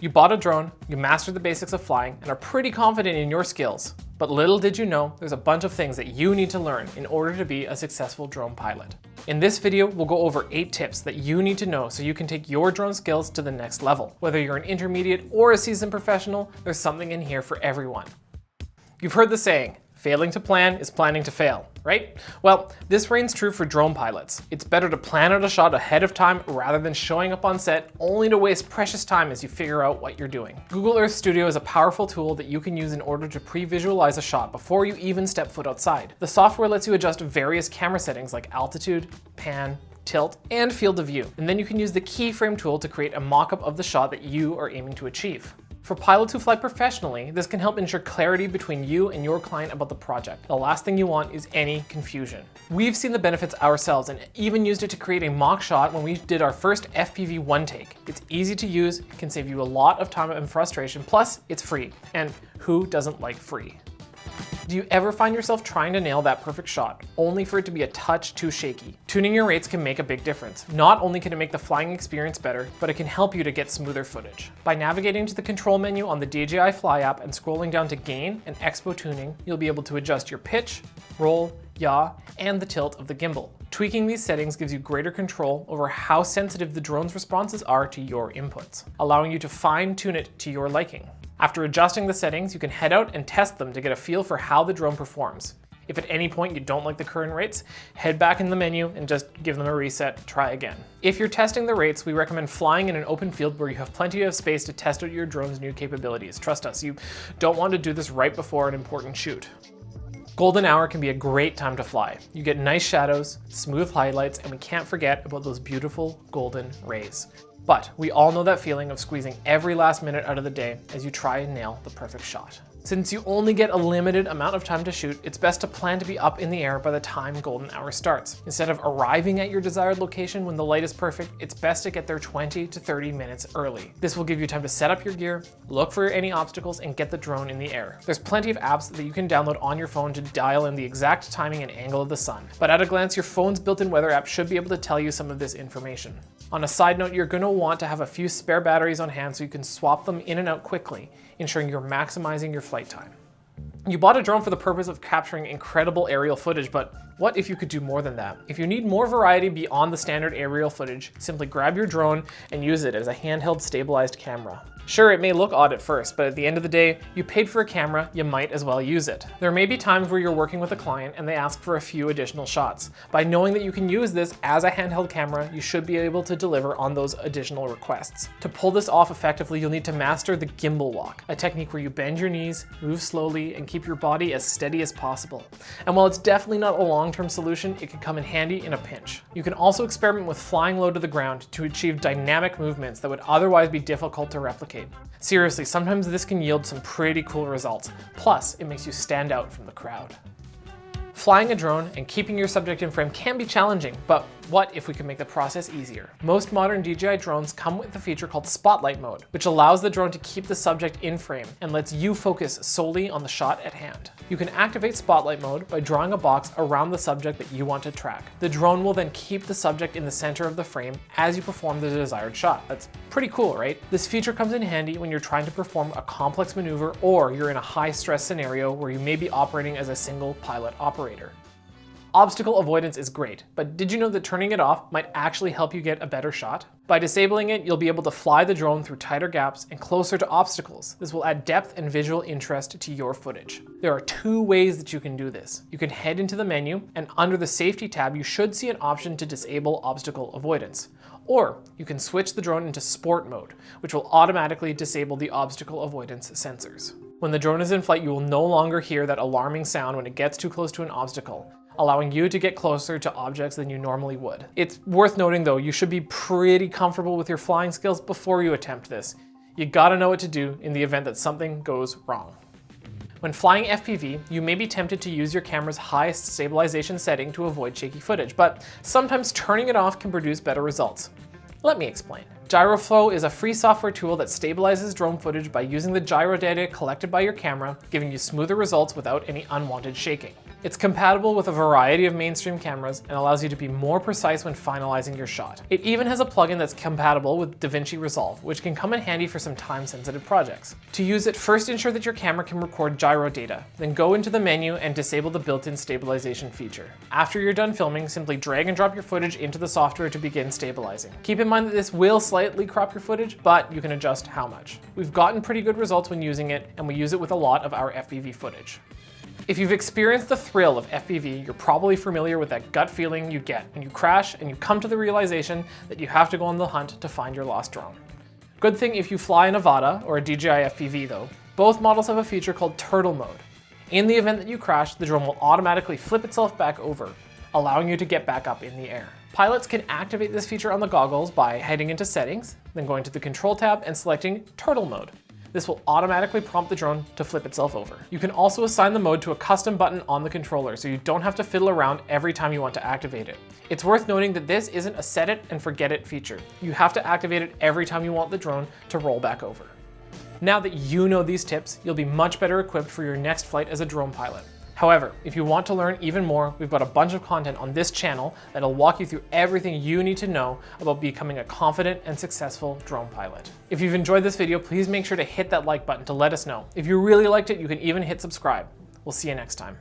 You bought a drone, you mastered the basics of flying, and are pretty confident in your skills. But little did you know, there's a bunch of things that you need to learn in order to be a successful drone pilot. In this video, we'll go over 8 tips that you need to know so you can take your drone skills to the next level. Whether you're an intermediate or a seasoned professional, there's something in here for everyone. You've heard the saying, failing to plan is planning to fail, right? Well, this reigns true for drone pilots. It's better to plan out a shot ahead of time rather than showing up on set only to waste precious time as you figure out what you're doing. Google Earth Studio is a powerful tool that you can use in order to pre-visualize a shot before you even step foot outside. The software lets you adjust various camera settings like altitude, pan, tilt, and field of view. And then you can use the keyframe tool to create a mock-up of the shot that you are aiming to achieve. For pilots who fly professionally, this can help ensure clarity between you and your client about the project. The last thing you want is any confusion. We've seen the benefits ourselves and even used it to create a mock shot when we did our first FPV one take. It's easy to use, can save you a lot of time and frustration, plus it's free. And who doesn't like free? Do you ever find yourself trying to nail that perfect shot, only for it to be a touch too shaky? Tuning your rates can make a big difference. Not only can it make the flying experience better, but it can help you to get smoother footage. By navigating to the control menu on the DJI Fly app and scrolling down to Gain and Expo Tuning, you'll be able to adjust your pitch, roll, yaw, and the tilt of the gimbal. Tweaking these settings gives you greater control over how sensitive the drone's responses are to your inputs, allowing you to fine-tune it to your liking. After adjusting the settings, you can head out and test them to get a feel for how the drone performs. If at any point you don't like the current rates, head back in the menu and just give them a reset, try again. If you're testing the rates, we recommend flying in an open field where you have plenty of space to test out your drone's new capabilities. Trust us, you don't want to do this right before an important shoot. Golden hour can be a great time to fly. You get nice shadows, smooth highlights, and we can't forget about those beautiful golden rays. But we all know that feeling of squeezing every last minute out of the day as you try and nail the perfect shot. Since you only get a limited amount of time to shoot, it's best to plan to be up in the air by the time golden hour starts. Instead of arriving at your desired location when the light is perfect, it's best to get there 20 to 30 minutes early. This will give you time to set up your gear, look for any obstacles, and get the drone in the air. There's plenty of apps that you can download on your phone to dial in the exact timing and angle of the sun. But at a glance, your phone's built-in weather app should be able to tell you some of this information. On a side note, you're going to want to have a few spare batteries on hand so you can swap them in and out quickly, ensuring you're maximizing your flight time. You bought a drone for the purpose of capturing incredible aerial footage, but what if you could do more than that? If you need more variety beyond the standard aerial footage, simply grab your drone and use it as a handheld stabilized camera. Sure, it may look odd at first, but at the end of the day, you paid for a camera, you might as well use it. There may be times where you're working with a client and they ask for a few additional shots. By knowing that you can use this as a handheld camera, you should be able to deliver on those additional requests. To pull this off effectively, you'll need to master the gimbal walk, a technique where you bend your knees, move slowly, and keep your body as steady as possible. And while it's definitely not a long-term solution, it can come in handy in a pinch. You can also experiment with flying low to the ground to achieve dynamic movements that would otherwise be difficult to replicate. Seriously, sometimes this can yield some pretty cool results. Plus, it makes you stand out from the crowd. Flying a drone and keeping your subject in frame can be challenging, but what if we could make the process easier? Most modern DJI drones come with a feature called Spotlight Mode, which allows the drone to keep the subject in frame and lets you focus solely on the shot at hand. You can activate Spotlight Mode by drawing a box around the subject that you want to track. The drone will then keep the subject in the center of the frame as you perform the desired shot. That's pretty cool, right? This feature comes in handy when you're trying to perform a complex maneuver or you're in a high-stress scenario where you may be operating as a single pilot operator. Obstacle avoidance is great, but did you know that turning it off might actually help you get a better shot? By disabling it, you'll be able to fly the drone through tighter gaps and closer to obstacles. This will add depth and visual interest to your footage. There are 2 ways that you can do this. You can head into the menu, and under the Safety tab, you should see an option to disable obstacle avoidance. Or you can switch the drone into Sport mode, which will automatically disable the obstacle avoidance sensors. When the drone is in flight, you will no longer hear that alarming sound when it gets too close to an obstacle, allowing you to get closer to objects than you normally would. It's worth noting though, you should be pretty comfortable with your flying skills before you attempt this. You gotta know what to do in the event that something goes wrong. When flying FPV, you may be tempted to use your camera's highest stabilization setting to avoid shaky footage, but sometimes turning it off can produce better results. Let me explain. Gyroflow is a free software tool that stabilizes drone footage by using the gyro data collected by your camera, giving you smoother results without any unwanted shaking. It's compatible with a variety of mainstream cameras and allows you to be more precise when finalizing your shot. It even has a plugin that's compatible with DaVinci Resolve, which can come in handy for some time-sensitive projects. To use it, first ensure that your camera can record gyro data, then go into the menu and disable the built-in stabilization feature. After you're done filming, simply drag and drop your footage into the software to begin stabilizing. Keep in mind that this will slightly crop your footage, but you can adjust how much. We've gotten pretty good results when using it, and we use it with a lot of our FPV footage. If you've experienced the thrill of FPV, you're probably familiar with that gut feeling you get when you crash and you come to the realization that you have to go on the hunt to find your lost drone. Good thing if you fly a Nevada or a DJI FPV though, both models have a feature called turtle mode. In the event that you crash, the drone will automatically flip itself back over, allowing you to get back up in the air. Pilots can activate this feature on the goggles by heading into settings, then going to the control tab and selecting turtle mode. This will automatically prompt the drone to flip itself over. You can also assign the mode to a custom button on the controller, so you don't have to fiddle around every time you want to activate it. It's worth noting that this isn't a set it and forget it feature. You have to activate it every time you want the drone to roll back over. Now that you know these tips, you'll be much better equipped for your next flight as a drone pilot. However, if you want to learn even more, we've got a bunch of content on this channel that'll walk you through everything you need to know about becoming a confident and successful drone pilot. If you've enjoyed this video, please make sure to hit that like button to let us know. If you really liked it, you can even hit subscribe. We'll see you next time.